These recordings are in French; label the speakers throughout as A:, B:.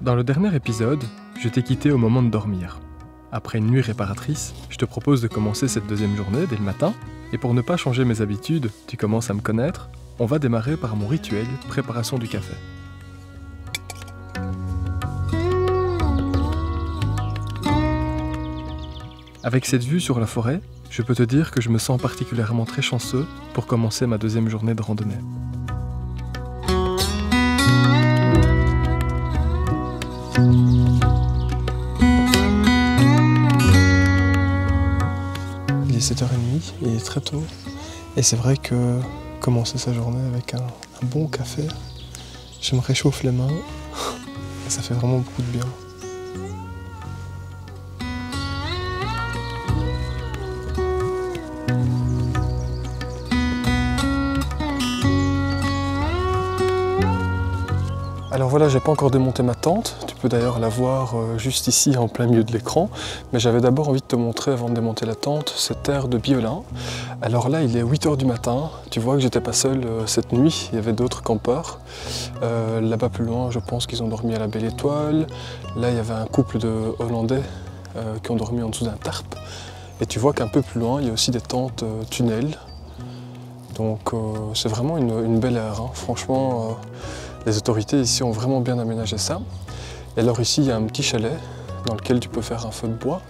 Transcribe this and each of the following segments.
A: Dans le dernier épisode, je t'ai quitté au moment de dormir. Après une nuit réparatrice, je te propose de commencer cette deuxième journée dès le matin, et pour ne pas changer mes habitudes, tu commences à me connaître, on va démarrer par mon rituel préparation du café. Avec cette vue sur la forêt, je peux te dire que je me sens particulièrement très chanceux pour commencer ma deuxième journée de randonnée. Il est 7h30, il est très tôt, et c'est vrai que commencer sa journée avec un bon café, je me réchauffe les mains, et ça fait vraiment beaucoup de bien. Alors voilà, j'ai pas encore démonté ma tente, tu peux d'ailleurs la voir juste ici en plein milieu de l'écran, mais j'avais d'abord envie de te montrer avant de démonter la tente cette terre de Biolin. Alors là, il est 8h du matin, tu vois que j'étais pas seul cette nuit, il y avait d'autres campeurs. Là-bas plus loin, je pense qu'ils ont dormi à la Belle Étoile. Là, il y avait un couple de Hollandais qui ont dormi en dessous d'un tarp. Et tu vois qu'un peu plus loin, il y a aussi des tentes tunnels. Donc c'est vraiment une belle aire, hein. Franchement. Les autorités ici ont vraiment bien aménagé ça. Et alors ici, il y a un petit chalet dans lequel tu peux faire un feu de bois.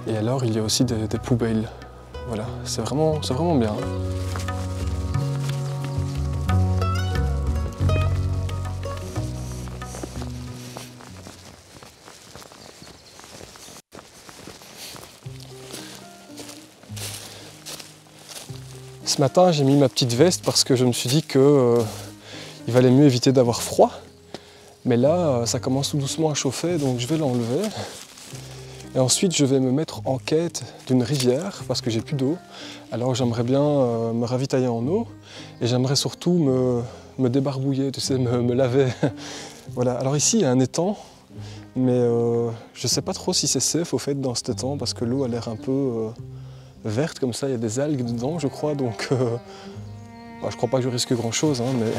A: Et alors, il y a aussi des poubelles. Voilà, c'est vraiment bien. Ce matin, j'ai mis ma petite veste parce que je me suis dit que il valait mieux éviter d'avoir froid, mais là ça commence tout doucement à chauffer, donc je vais l'enlever. Et ensuite je vais me mettre en quête d'une rivière parce que j'ai plus d'eau. Alors j'aimerais bien me ravitailler en eau et j'aimerais surtout me débarbouiller, tu sais, me laver. Voilà. Alors ici il y a un étang, mais je sais pas trop si c'est safe au fait dans cet étang parce que l'eau a l'air un peu verte comme ça, il y a des algues dedans je crois, donc je crois pas que je risque grand chose, hein, mais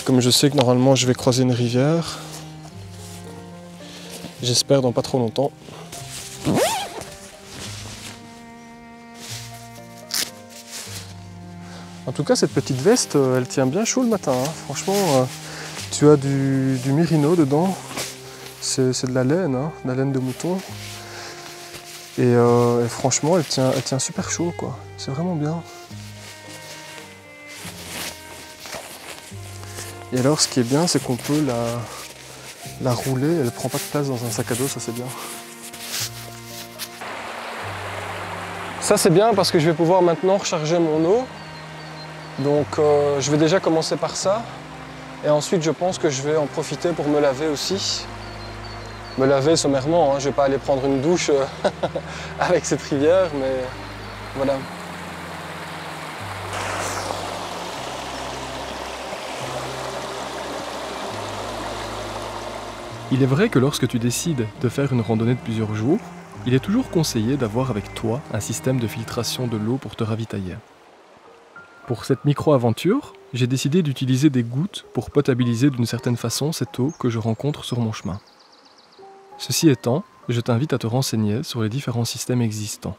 A: comme je sais que normalement je vais croiser une rivière, j'espère dans pas trop longtemps. En tout cas, cette petite veste, elle tient bien chaud le matin, hein. Franchement, tu as du mérino dedans, c'est de la laine, hein, de la laine de mouton. Et franchement, elle tient super chaud, quoi. C'est vraiment bien. Et alors, ce qui est bien, c'est qu'on peut la rouler. Elle ne prend pas de place dans un sac à dos, ça c'est bien. Ça c'est bien parce que je vais pouvoir maintenant recharger mon eau. Donc je vais déjà commencer par ça. Et ensuite, je pense que je vais en profiter pour me laver aussi. Me laver sommairement, hein. Je ne vais pas aller prendre une douche avec cette rivière, mais voilà. Il est vrai que lorsque tu décides de faire une randonnée de plusieurs jours, il est toujours conseillé d'avoir avec toi un système de filtration de l'eau pour te ravitailler. Pour cette micro-aventure, j'ai décidé d'utiliser des gouttes pour potabiliser d'une certaine façon cette eau que je rencontre sur mon chemin. Ceci étant, je t'invite à te renseigner sur les différents systèmes existants.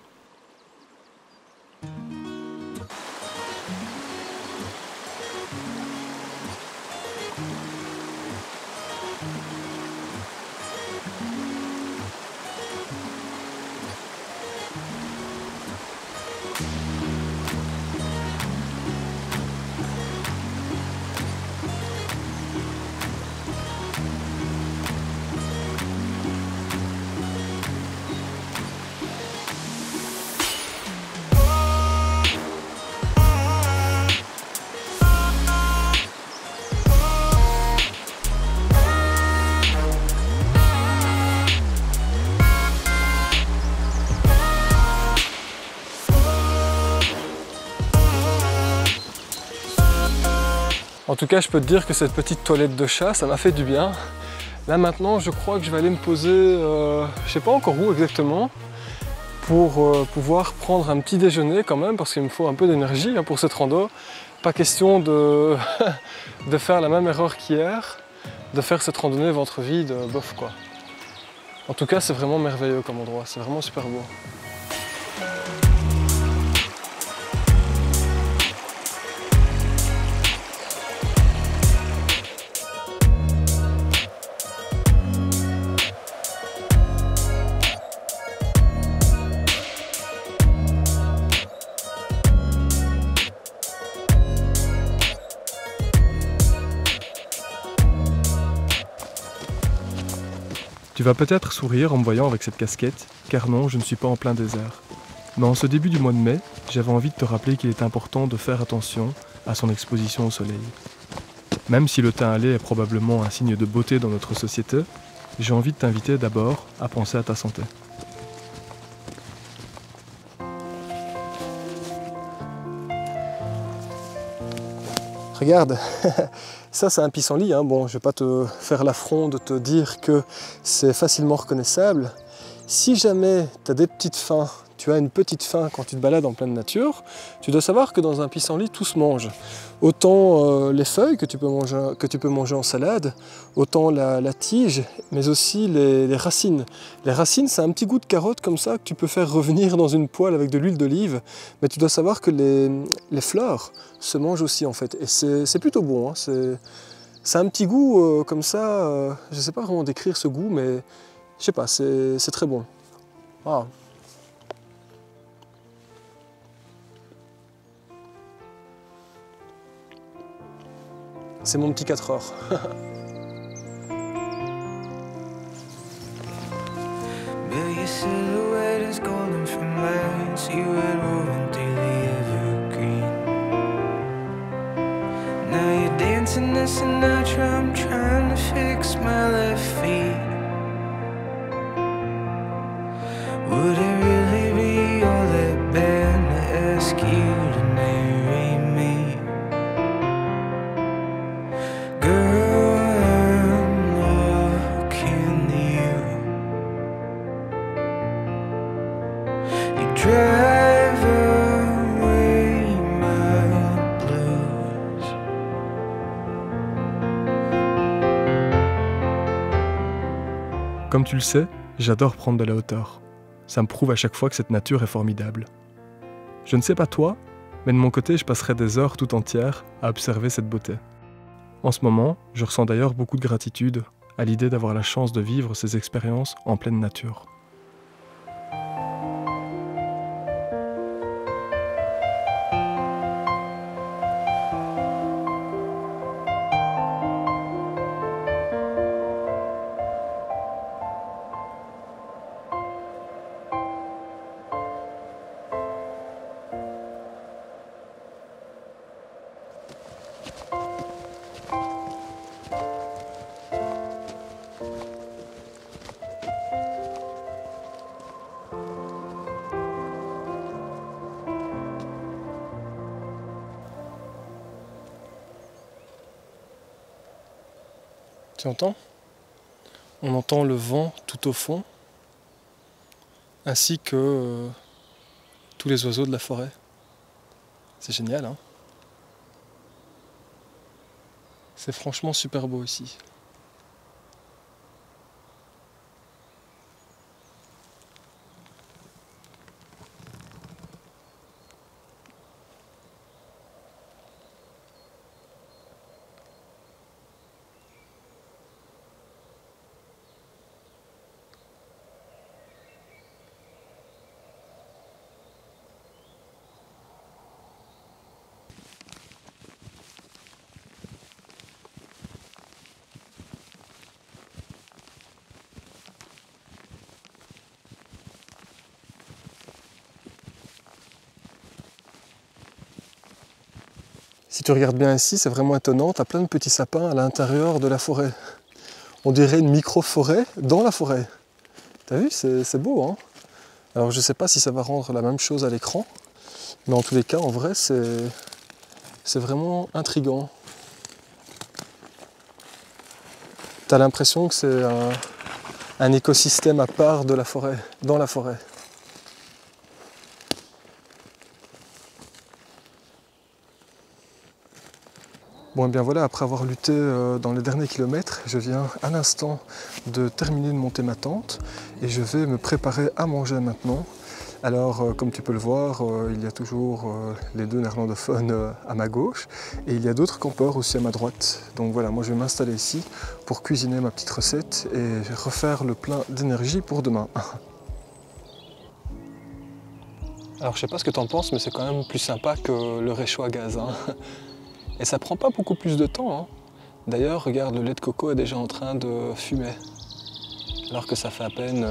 A: En tout cas, je peux te dire que cette petite toilette de chat, ça m'a fait du bien. Là maintenant, je crois que je vais aller me poser, je sais pas encore où exactement, pour pouvoir prendre un petit déjeuner quand même, parce qu'il me faut un peu d'énergie pour cette rando. pas question de, de faire la même erreur qu'hier, de faire cette randonnée ventre vide, bof quoi. En tout cas, c'est vraiment merveilleux comme endroit, c'est vraiment super beau.
B: Tu vas peut-être sourire en me voyant avec cette casquette, car non, je ne suis pas en plein désert. Mais en ce début du mois de mai, j'avais envie de te rappeler qu'il est important de faire attention à son exposition au soleil. Même si le teint hâlé est probablement un signe de beauté dans notre société, j'ai envie de t'inviter d'abord à penser à ta santé.
A: Regarde, ça c'est un pissenlit, hein. Bon, je vais pas te faire l'affront de te dire que c'est facilement reconnaissable. Si jamais tu as des petites faims, tu as une petite faim quand tu te balades en pleine nature, tu dois savoir que dans un pissenlit, tout se mange. Autant les feuilles que tu peux manger en salade, autant la tige, mais aussi les racines. Les racines, c'est un petit goût de carotte comme ça que tu peux faire revenir dans une poêle avec de l'huile d'olive, mais tu dois savoir que les fleurs se mangent aussi en fait, et c'est plutôt bon, hein. C'est un petit goût comme ça, je ne sais pas vraiment décrire ce goût, mais je sais pas, c'est très bon. Wow. C'est mon petit 4 heures.
C: Would it really be all that bad to ask you to marry me? Girl, I'm looking you. You drive away my blues.
B: Comme tu le sais, j'adore prendre de la hauteur. Ça me prouve à chaque fois que cette nature est formidable. Je ne sais pas toi, mais de mon côté, je passerai des heures tout entières à observer cette beauté. En ce moment, je ressens d'ailleurs beaucoup de gratitude à l'idée d'avoir la chance de vivre ces expériences en pleine nature.
A: Tu entends? On entend le vent tout au fond, ainsi que tous les oiseaux de la forêt. C'est génial, hein? C'est franchement super beau ici. Si tu regardes bien ici, c'est vraiment étonnant, tu as plein de petits sapins à l'intérieur de la forêt. On dirait une micro-forêt dans la forêt. T'as vu, c'est beau, hein? Alors je sais pas si ça va rendre la même chose à l'écran, mais en tous les cas, en vrai, c'est vraiment intriguant. Tu as l'impression que c'est un écosystème à part de la forêt, dans la forêt. Bon et bien voilà, après avoir lutté dans les derniers kilomètres, je viens à l'instant de terminer de monter ma tente et je vais me préparer à manger maintenant. Alors comme tu peux le voir, il y a toujours les deux néerlandophones à ma gauche et il y a d'autres campeurs aussi à ma droite. Donc voilà, moi je vais m'installer ici pour cuisiner ma petite recette et refaire le plein d'énergie pour demain. Alors je sais pas ce que tu en penses, mais c'est quand même plus sympa que le réchaud à gaz. Hein. Et ça prend pas beaucoup plus de temps. Hein. D'ailleurs, regarde, le lait de coco est déjà en train de fumer. Alors que ça fait à peine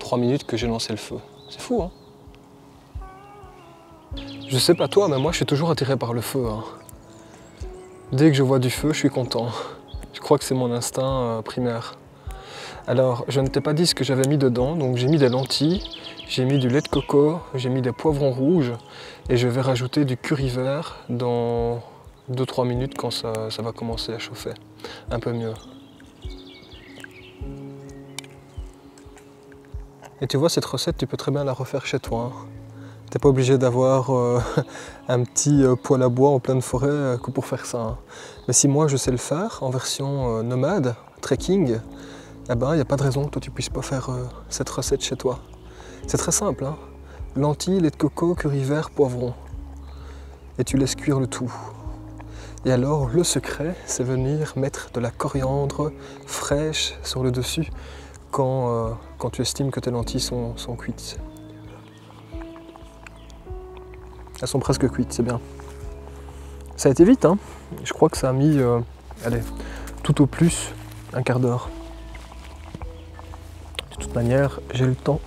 A: 3 minutes que j'ai lancé le feu. C'est fou, hein? Je sais pas toi, mais moi je suis toujours attiré par le feu. Hein. Dès que je vois du feu, je suis content. Je crois que c'est mon instinct primaire. Alors, je ne t'ai pas dit ce que j'avais mis dedans, donc j'ai mis des lentilles, j'ai mis du lait de coco, j'ai mis des poivrons rouges et je vais rajouter du curry vert dans 2-3 minutes quand ça va commencer à chauffer. Un peu mieux. Et tu vois, cette recette, tu peux très bien la refaire chez toi. Hein. T'es pas obligé d'avoir un petit poêle à bois en pleine forêt que pour faire ça. Hein. Mais si moi je sais le faire en version nomade, trekking, eh ben, il n'y a pas de raison que toi tu puisses pas faire cette recette chez toi. C'est très simple, hein. Lentilles, lait de coco, curry vert, poivron. Et tu laisses cuire le tout. Et alors, le secret, c'est venir mettre de la coriandre fraîche sur le dessus quand tu estimes que tes lentilles sont cuites. Elles sont presque cuites, c'est bien. Ça a été vite, hein. Je crois que ça a mis, allez, tout au plus un quart d'heure. De toute manière, j'ai le temps.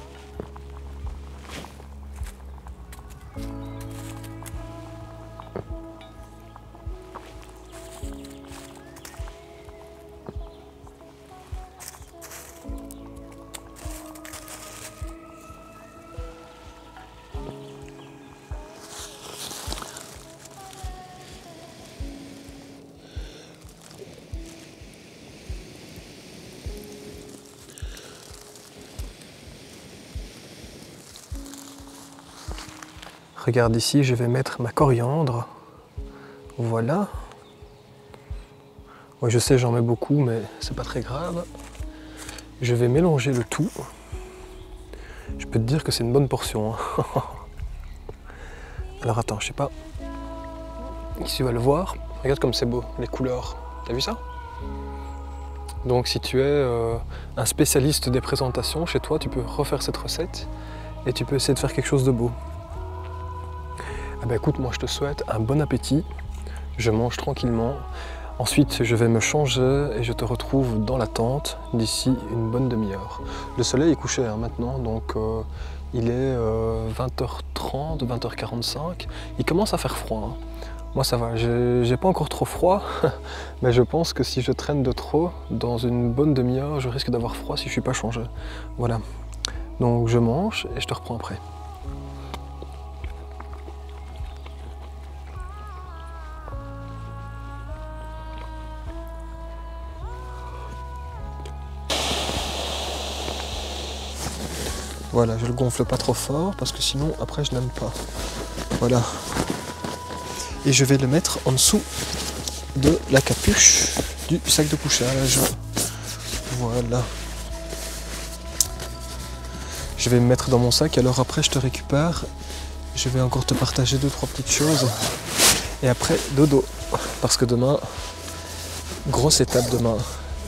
A: Regarde ici, je vais mettre ma coriandre. Voilà. Moi je sais, j'en mets beaucoup, mais c'est pas très grave. Je vais mélanger le tout. Je peux te dire que c'est une bonne portion. Hein. Alors attends, je sais pas si tu vas le voir. Regarde comme c'est beau, les couleurs. T'as vu ça? Donc si tu es un spécialiste des présentations, chez toi, tu peux refaire cette recette et tu peux essayer de faire quelque chose de beau. Ah ben écoute, moi je te souhaite un bon appétit. Je mange tranquillement. Ensuite, je vais me changer et je te retrouve dans la tente d'ici une bonne demi-heure. Le soleil est couché hein, maintenant, donc il est 20h30, 20h45. Il commence à faire froid. Hein. Moi ça va, j'ai pas encore trop froid, mais je pense que si je traîne de trop, dans une bonne demi-heure, je risque d'avoir froid si je suis pas changé. Voilà. Donc je mange et je te reprends après. Voilà, je le gonfle pas trop fort parce que sinon après je n'aime pas. Voilà. Et je vais le mettre en dessous de la capuche du sac de couchage. Voilà. Je vais me mettre dans mon sac, alors après je te récupère. Je vais encore te partager 2-3 petites choses. Et après, dodo. Parce que demain, grosse étape demain.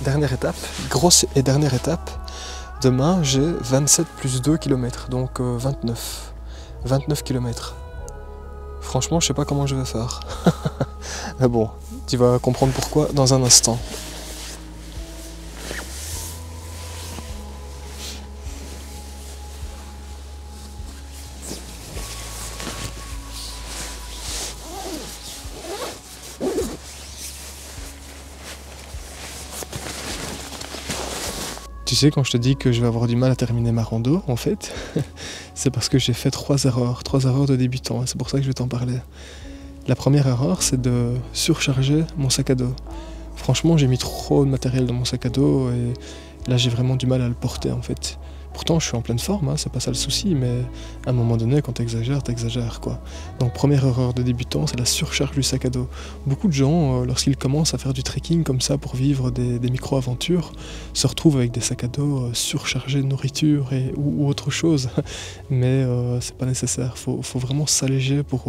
A: Dernière étape, grosse et dernière étape. Demain, j'ai 27 plus 2 km, donc 29. 29 km. Franchement, je sais pas comment je vais faire. Mais bon, tu vas comprendre pourquoi dans un instant. Tu sais, quand je te dis que je vais avoir du mal à terminer ma rando, en fait, c'est parce que j'ai fait 3 erreurs de débutant, c'est pour ça que je vais t'en parler. La première erreur, c'est de surcharger mon sac à dos. Franchement, j'ai mis trop de matériel dans mon sac à dos et là, j'ai vraiment du mal à le porter, en fait. Pourtant, je suis en pleine forme, hein, c'est pas ça le souci, mais à un moment donné, quand t'exagères, quoi. Donc, première erreur de débutant, c'est la surcharge du sac à dos. Beaucoup de gens, lorsqu'ils commencent à faire du trekking comme ça pour vivre des micro-aventures, se retrouvent avec des sacs à dos surchargés de nourriture ou autre chose. Mais c'est pas nécessaire, faut vraiment s'alléger pour,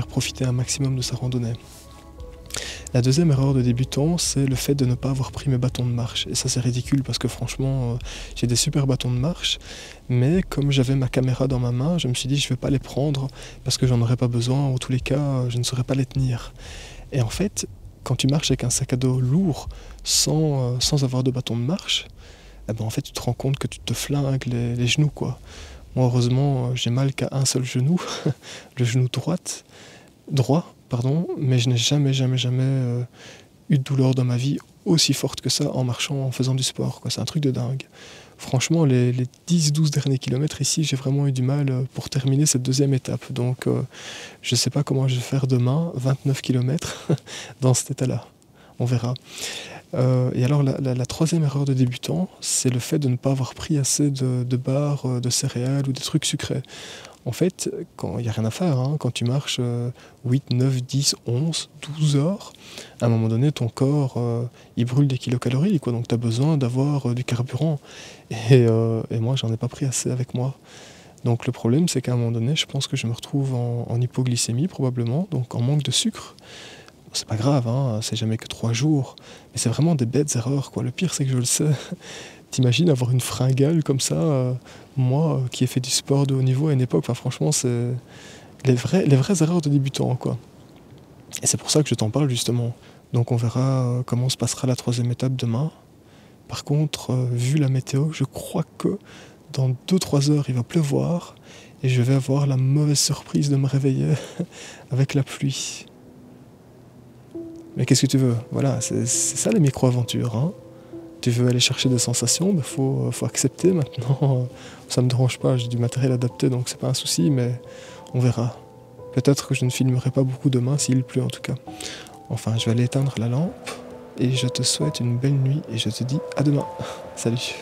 A: profiter un maximum de sa randonnée. La deuxième erreur de débutant, c'est le fait de ne pas avoir pris mes bâtons de marche. Et ça, c'est ridicule parce que franchement, j'ai des super bâtons de marche. Mais comme j'avais ma caméra dans ma main, je me suis dit je ne vais pas les prendre parce que j'en aurais pas besoin. En tous les cas, je ne saurais pas les tenir. Et en fait, quand tu marches avec un sac à dos lourd sans avoir de bâton de marche, eh ben, en fait, tu te rends compte que tu te flingues les genoux, quoi. Moi, heureusement, j'ai mal qu'à un seul genou, le genou droit, mais je n'ai jamais eu de douleur dans ma vie aussi forte que ça en marchant, en faisant du sport, quoi. C'est un truc de dingue. Franchement, les 10-12 derniers kilomètres ici, j'ai vraiment eu du mal pour terminer cette deuxième étape. Donc, je ne sais pas comment je vais faire demain, 29 kilomètres dans cet état-là. On verra. Et alors, la troisième erreur de débutant, c'est le fait de ne pas avoir pris assez de barres, de céréales ou des trucs sucrés. En fait, il n'y a rien à faire, hein, quand tu marches 8, 9, 10, 11, 12 heures, à un moment donné, ton corps, il brûle des kilocalories, quoi, donc tu as besoin d'avoir du carburant. Et moi, j'en ai pas pris assez avec moi. Donc le problème, c'est qu'à un moment donné, je pense que je me retrouve en hypoglycémie, probablement, donc en manque de sucre. C'est pas grave, hein, c'est jamais que 3 jours, mais c'est vraiment des bêtes erreurs, quoi. Le pire, c'est que je le sais. T'imagines avoir une fringale comme ça, moi qui ai fait du sport de haut niveau à une époque, enfin, franchement, c'est les vraies erreurs de débutants, quoi. Et c'est pour ça que je t'en parle, justement. Donc on verra comment se passera la troisième étape demain. Par contre, vu la météo, je crois que dans 2-3 heures, il va pleuvoir et je vais avoir la mauvaise surprise de me réveiller avec la pluie. Mais qu'est-ce que tu veux? Voilà, c'est ça les micro-aventures, hein. Tu veux aller chercher des sensations, ben faut accepter maintenant. Ça me dérange pas, j'ai du matériel adapté, donc c'est pas un souci, mais on verra. Peut-être que je ne filmerai pas beaucoup demain, s'il pleut en tout cas. Enfin, je vais aller éteindre la lampe, et je te souhaite une belle nuit, et je te dis à demain. Salut.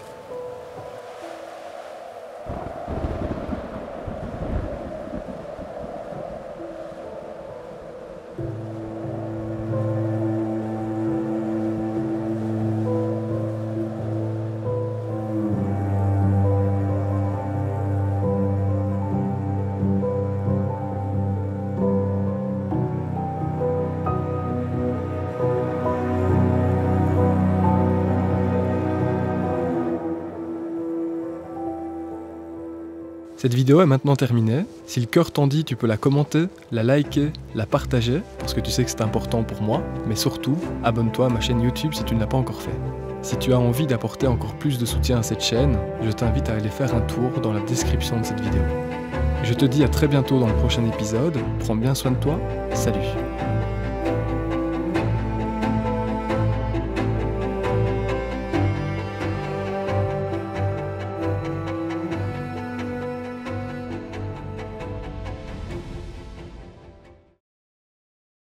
B: Cette vidéo est maintenant terminée. Si le cœur t'en dit, tu peux la commenter, la liker, la partager, parce que tu sais que c'est important pour moi, mais surtout, abonne-toi à ma chaîne YouTube si tu ne l'as pas encore fait. Si tu as envie d'apporter encore plus de soutien à cette chaîne, je t'invite à aller faire un tour dans la description de cette vidéo. Je te dis à très bientôt dans le prochain épisode, prends bien soin de toi, salut!